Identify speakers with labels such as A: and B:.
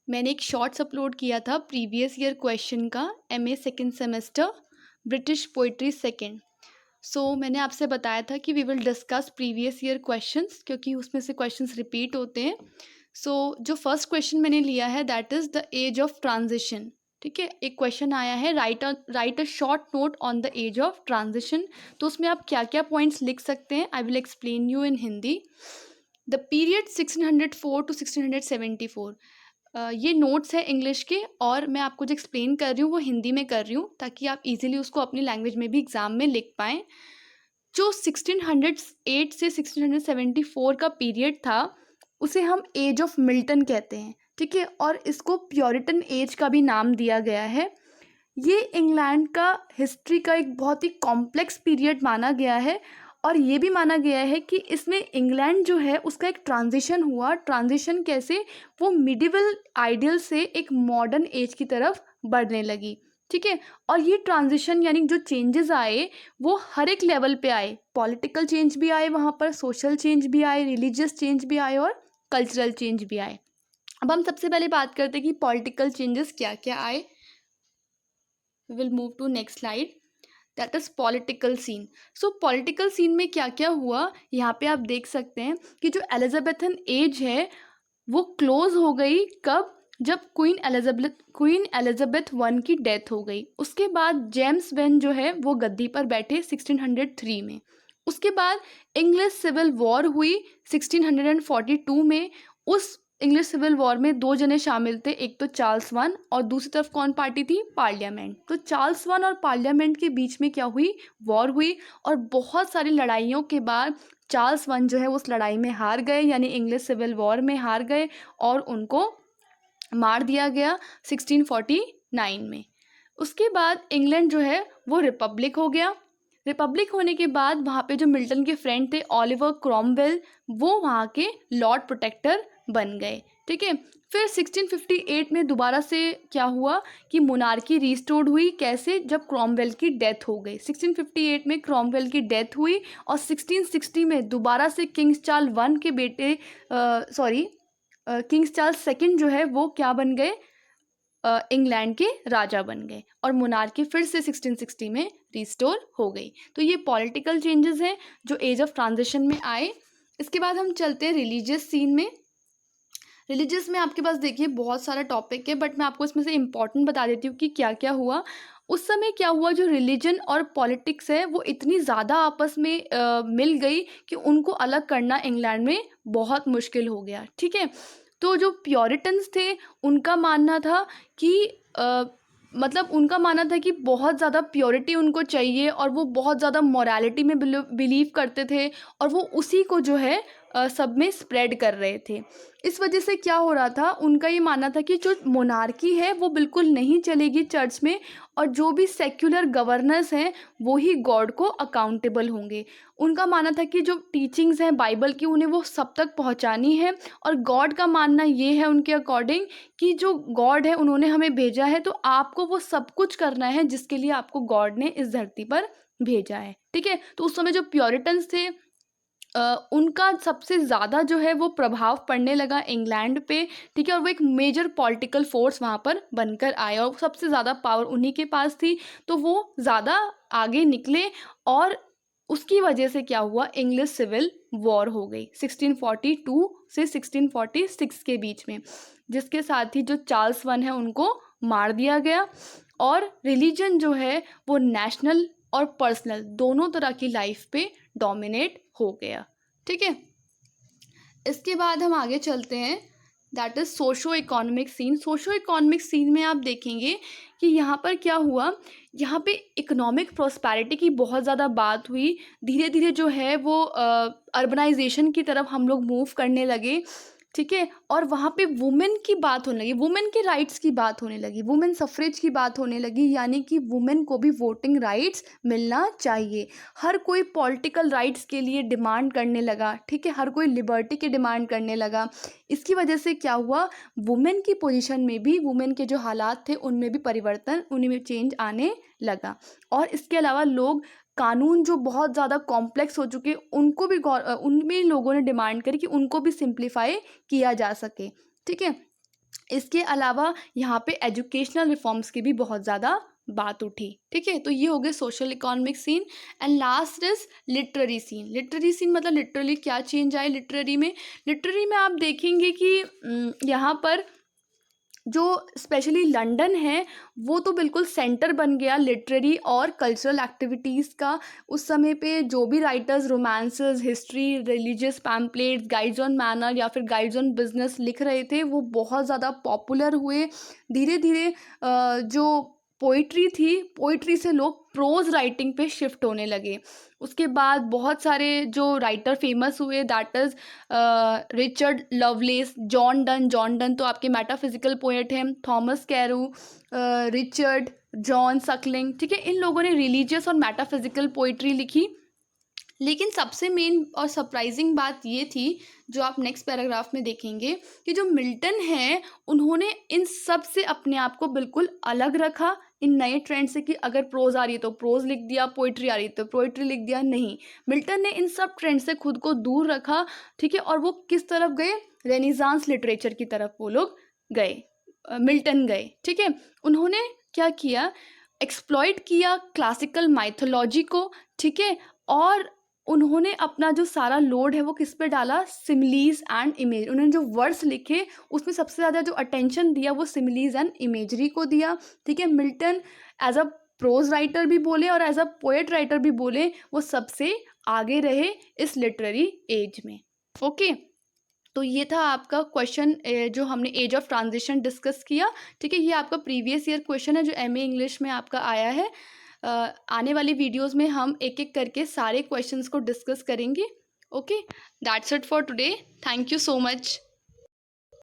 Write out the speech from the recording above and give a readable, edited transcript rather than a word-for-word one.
A: मैंने एक shorts upload किया था प्रीवियस ईयर क्वेश्चन का, MA second semester British poetry second. मैंने आपसे बताया था कि we will discuss previous year questions, क्योंकि उसमें से क्वेश्चंस रिपीट होते हैं। जो फर्स्ट क्वेश्चन मैंने लिया है that is the age of transition. ठीक है, एक क्वेश्चन आया है, write a short note on the age of transition. तो उसमें आप क्या क्या पॉइंट्स लिख सकते हैं, I will explain you in Hindi. The period 1604 to 1674, ये नोट्स है इंग्लिश के, और मैं आपको जो एक्सप्लेन कर रही हूँ वो हिंदी में कर रही हूँ ताकि आप इजीली उसको अपनी लैंग्वेज में भी एग्ज़ाम में लिख पाएँ। जो 1608 से 1674 का पीरियड था उसे हम एज ऑफ मिल्टन कहते हैं। ठीक है, और इसको प्योरिटन एज का भी नाम दिया गया है। ये इंग्लैंड का हिस्ट्री का एक बहुत ही कॉम्प्लेक्स पीरियड माना गया है, और ये भी माना गया है कि इसमें इंग्लैंड जो है उसका एक ट्रांजिशन हुआ। ट्रांजिशन कैसे, वो मिडिवल आइडियल से एक मॉडर्न एज की तरफ बढ़ने लगी। ठीक है, और ये ट्रांजिशन यानी जो चेंजेस आए वो हर एक लेवल पे आए। पॉलिटिकल चेंज भी आए वहाँ पर, सोशल चेंज भी आए, रिलीजियस चेंज भी आए और कल्चरल चेंज भी आए। अब हम सबसे पहले बात करते हैं कि पॉलिटिकल चेंजेस क्या क्या आए। We will move to next slide, that is political scene. Political scene में क्या क्या हुआ यहाँ पे आप देख सकते हैं कि जो एलिजाबेथन एज है वो क्लोज हो गई। कब? जब क्वीन एलिजाबेथ वन की डेथ हो गई। उसके बाद जेम्स वेन जो है वो गद्दी पर बैठे 1603 में। उसके बाद इंग्लिश सिविल वॉर हुई 1642 में। उस इंग्लिश सिविल वॉर में दो जने शामिल थे, एक तो चार्ल्स वन और दूसरी तरफ कौन पार्टी थी? पार्लियामेंट। तो चार्ल्स वन और पार्लियामेंट के बीच में क्या हुई? वॉर हुई, और बहुत सारी लड़ाइयों के बाद चार्ल्स वन जो है उस लड़ाई में हार गए, यानी इंग्लिश सिविल वॉर में हार गए, और उनको मार दिया गया 1649 में। उसके बाद इंग्लैंड जो है वो रिपब्लिक हो गया। रिपब्लिक होने के बाद वहाँ पे जो मिल्टन के फ्रेंड थे ओलिवर क्रॉमवेल, वो वहाँ के लॉर्ड प्रोटेक्टर बन गए। ठीक है, फिर 1658 में दोबारा से क्या हुआ कि मोनार्की रिस्टोर्ड हुई। कैसे? जब क्रॉमवेल की डेथ हो गई। 1658 में क्रॉमवेल की डेथ हुई, और 1660 में दोबारा से किंग्स चार्ल्स वन के बेटे किंग्स चार्ल्स सेकंड जो है वो क्या बन गए? इंग्लैंड के राजा बन गए, और मोनार्की फिर से 1660 में रिस्टोर हो गई। तो ये पॉलिटिकल चेंजेस हैं जो एज ऑफ ट्रांजिशन में आए। इसके बाद हम चलते हैं रिलीजियस सीन में। रिलीजियस में आपके पास देखिए बहुत सारा टॉपिक है, बट मैं आपको इसमें से इम्पॉर्टेंट बता देती हूँ कि क्या क्या हुआ। उस समय क्या हुआ, जो रिलीजन और पॉलिटिक्स है वो इतनी ज़्यादा आपस में मिल गई कि उनको अलग करना इंग्लैंड में बहुत मुश्किल हो गया। ठीक है, तो जो प्योरिटन्स थे उनका मानना था कि मतलब उनका मानना था कि बहुत ज़्यादा प्योरिटी उनको चाहिए, और वो बहुत ज़्यादा मॉरालिटी में बिलीव करते थे, और वो उसी को जो है सब में स्प्रेड कर रहे थे। इस वजह से क्या हो रहा था, उनका ये मानना था कि जो मोनार्की है वो बिल्कुल नहीं चलेगी चर्च में, और जो भी सेक्युलर गवर्नर्स हैं वो ही गॉड को अकाउंटेबल होंगे। उनका मानना था कि जो टीचिंग्स हैं बाइबल की उन्हें वो सब तक पहुंचानी है, और गॉड का मानना ये है उनके अकॉर्डिंग कि जो गॉड है उन्होंने हमें भेजा है, तो आपको वो सब कुछ करना है जिसके लिए आपको गॉड ने इस धरती पर भेजा है। ठीक है, तो उस समय जो प्योरिटन्स थे उनका सबसे ज़्यादा जो है वो प्रभाव पड़ने लगा इंग्लैंड पे। ठीक है, और वो एक मेजर पॉलिटिकल फोर्स वहाँ पर बनकर आए, और सबसे ज़्यादा पावर उन्हीं के पास थी, तो वो ज़्यादा आगे निकले, और उसकी वजह से क्या हुआ, इंग्लिश सिविल वॉर हो गई 1642 से 1646 के बीच में, जिसके साथ ही जो चार्ल्स वन है उनको मार दिया गया। और रिलीजन जो है वो नेशनल और पर्सनल दोनों तरह की लाइफ पे डोमिनेट हो गया। ठीक है, इसके बाद हम आगे चलते हैं, that is socio economic scene. Socio economic scene में आप देखेंगे कि यहाँ पर क्या हुआ, यहाँ पे इकोनॉमिक प्रॉस्पेरिटी की बहुत ज़्यादा बात हुई। धीरे धीरे जो है वो अर्बनाइजेशन की तरफ हम लोग मूव करने लगे। ठीक है, और वहाँ पे वुमेन की बात होने लगी, वुमेन के राइट्स की बात होने लगी, वुमेन सफ्रेज की बात होने लगी, यानी कि वुमेन को भी वोटिंग राइट्स मिलना चाहिए। हर कोई पॉलिटिकल राइट्स के लिए डिमांड करने लगा। ठीक है, हर कोई लिबर्टी की डिमांड करने लगा। इसकी वजह से क्या हुआ, वुमेन की पोजीशन में भी, वुमेन के जो हालात थे उनमें भी परिवर्तन, उन्हीं में चेंज आने लगा। और इसके अलावा लोग कानून जो बहुत ज़्यादा कॉम्प्लेक्स हो चुके उनको भी उनमें लोगों ने डिमांड करी कि उनको भी सिंप्लीफाई किया जा सके। ठीक है, इसके अलावा यहाँ पे एजुकेशनल रिफॉर्म्स की भी बहुत ज़्यादा बात उठी। ठीक है, तो ये हो गए social economic scene. And last is literary scene. Literary scene मतलब लिटरली क्या चेंज आए लिटरेरी में। लिटरेरी में आप देखेंगे कि यहाँ पर जो स्पेशली लंदन है वो तो बिल्कुल सेंटर बन गया लिटरेरी और कल्चरल एक्टिविटीज़ का। उस समय पे जो भी writers romances, history, religious pamphlets, guides on manner या फिर गाइड्स ऑन बिजनेस लिख रहे थे वो बहुत ज़्यादा पॉपुलर हुए। धीरे धीरे जो पोइट्री थी, पोइट्री से लोग प्रोज राइटिंग पे शिफ्ट होने लगे। उसके बाद बहुत सारे जो राइटर फेमस हुए, that is Richard loveless, John Donne तो आपके मेटाफिजिकल पोएट हैं, Thomas Carew, Richard, John Suckling. ठीक है, इन लोगों ने रिलीजियस और मेटाफिजिकल पोइट्री लिखी। लेकिन सबसे मेन और सरप्राइजिंग बात ये थी जो आप नेक्स्ट पैराग्राफ में देखेंगे कि जो मिल्टन है उन्होंने इन सब से अपने आप को बिल्कुल अलग रखा इन नए ट्रेंड से, कि अगर प्रोज आ रही है तो प्रोज लिख दिया, पोइट्री आ रही है तो पोइट्री लिख दिया। नहीं, मिल्टन ने इन सब ट्रेंड से खुद को दूर रखा। ठीक है, और वो किस तरफ गए, रेनेसांस लिटरेचर की तरफ वो लोग गए, मिल्टन गए। ठीक है, उन्होंने क्या किया, एक्सप्लॉइट किया क्लासिकल माइथोलॉजी को। ठीक है, और उन्होंने अपना जो सारा लोड है वो किस पे डाला, सिमिलीज एंड इमेज। उन्होंने जो वर्ड्स लिखे उसमें सबसे ज़्यादा जो अटेंशन दिया वो सिमिलीज एंड इमेजरी को दिया। ठीक है, Milton as a prose writer भी बोले और एज अ पोएट राइटर भी बोले, वो सबसे आगे रहे इस लिटरेरी एज में। ओके, तो ये था आपका क्वेश्चन जो हमने एज ऑफ ट्रांजिशन डिस्कस किया। ठीक है, ये आपका प्रीवियस ईयर क्वेश्चन है जो एमए इंग्लिश में आपका आया है। आने वाली वीडियोस में हम एक एक करके सारे क्वेश्चंस को डिस्कस करेंगे। Okay, that's it for today. Thank you so much.